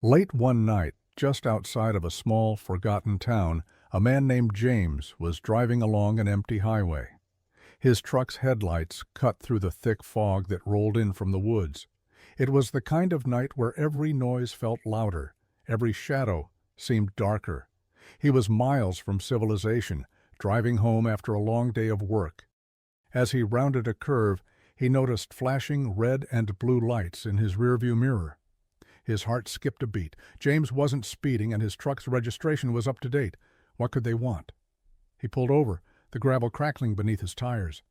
Late one night, just outside of a small, forgotten town, a man named James was driving along an empty highway. His truck's headlights cut through the thick fog that rolled in from the woods. It was the kind of night where every noise felt louder, every shadow seemed darker. He was miles from civilization, driving home after a long day of work. As he rounded a curve, he noticed flashing red and blue lights in his rearview mirror. His heart skipped a beat. James wasn't speeding, and his truck's registration was up to date. What could they want? He pulled over, the gravel crackling beneath his tires.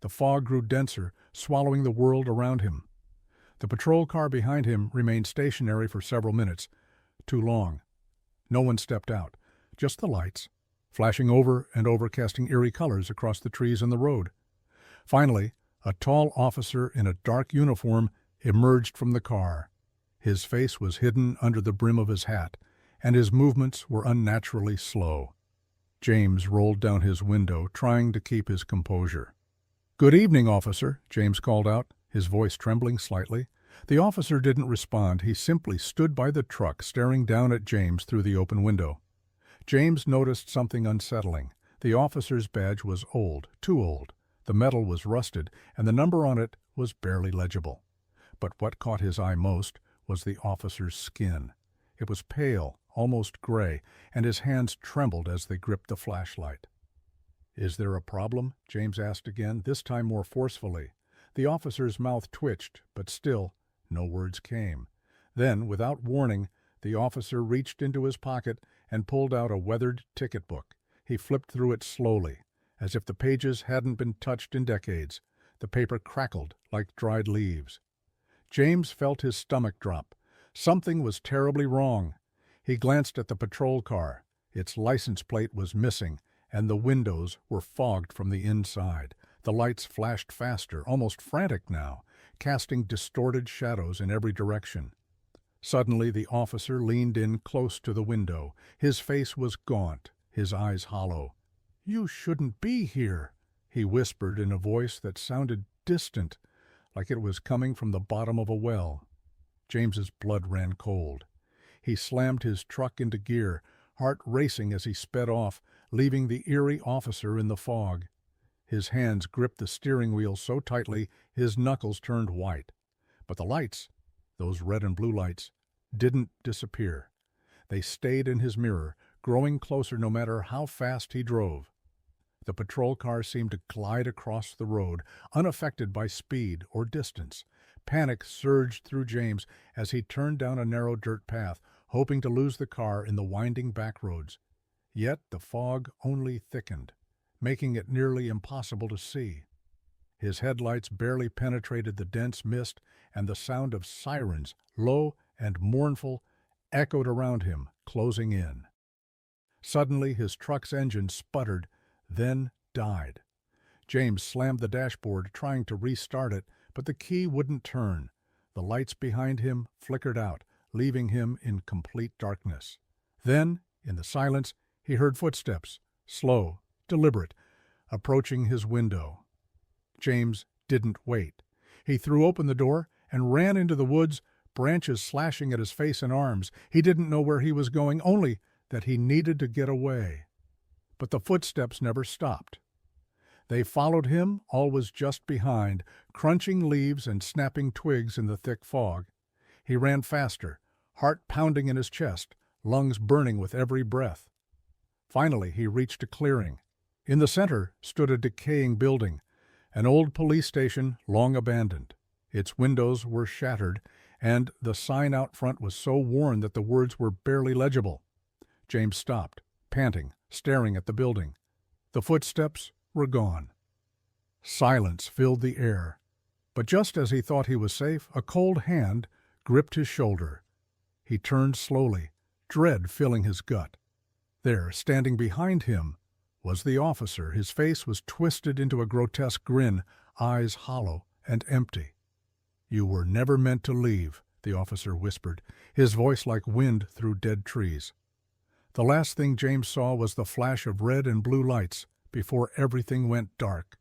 The fog grew denser, swallowing the world around him. The patrol car behind him remained stationary for several minutes. Too long. No one stepped out, just the lights, flashing over and over, casting eerie colors across the trees and the road. Finally, a tall officer in a dark uniform emerged from the car. His face was hidden under the brim of his hat, and his movements were unnaturally slow. James rolled down his window, trying to keep his composure. "Good evening, officer," James called out, his voice trembling slightly. The officer didn't respond. He simply stood by the truck, staring down at James through the open window. James noticed something unsettling. The officer's badge was old, too old. The metal was rusted, and the number on it was barely legible. But what caught his eye most was the officer's skin. It was pale, almost gray, and his hands trembled as they gripped the flashlight. "Is there a problem?" James asked again, this time more forcefully. The officer's mouth twitched, but still no words came. Then, without warning, the officer reached into his pocket and pulled out a weathered ticket book. He flipped through it slowly, as if the pages hadn't been touched in decades. The paper crackled like dried leaves. James felt his stomach drop. Something was terribly wrong. He glanced at the patrol car. Its license plate was missing, and the windows were fogged from the inside. The lights flashed faster, almost frantic now, casting distorted shadows in every direction. Suddenly the officer leaned in close to the window. His face was gaunt, his eyes hollow. "You shouldn't be here," he whispered in a voice that sounded distant, like it was coming from the bottom of a well. James's blood ran cold. He slammed his truck into gear, heart racing as he sped off, leaving the eerie officer in the fog. His hands gripped the steering wheel so tightly his knuckles turned white. But the lights, those red and blue lights, didn't disappear. They stayed in his mirror, growing closer no matter how fast he drove. The patrol car seemed to glide across the road, unaffected by speed or distance. Panic surged through James as he turned down a narrow dirt path, hoping to lose the car in the winding back roads. Yet the fog only thickened, making it nearly impossible to see. His headlights barely penetrated the dense mist, and the sound of sirens, low and mournful, echoed around him, closing in. Suddenly his truck's engine sputtered, then died. James slammed the dashboard, trying to restart it, but the key wouldn't turn. The lights behind him flickered out, leaving him in complete darkness. Then, in the silence, he heard footsteps, slow, deliberate, approaching his window. James didn't wait. He threw open the door and ran into the woods, branches slashing at his face and arms. He didn't know where he was going, only that he needed to get away. But the footsteps never stopped. They followed him, always just behind, crunching leaves and snapping twigs in the thick fog. He ran faster, heart pounding in his chest, lungs burning with every breath. Finally, he reached a clearing. In the center stood a decaying building, an old police station long abandoned. Its windows were shattered, and the sign out front was so worn that the words were barely legible. James stopped, panting, staring at the building. The footsteps were gone. Silence filled the air. But just as he thought he was safe, a cold hand gripped his shoulder. He turned slowly, dread filling his gut. There, standing behind him, was the officer. His face was twisted into a grotesque grin, eyes hollow and empty. "You were never meant to leave," the officer whispered, his voice like wind through dead trees. The last thing James saw was the flash of red and blue lights before everything went dark.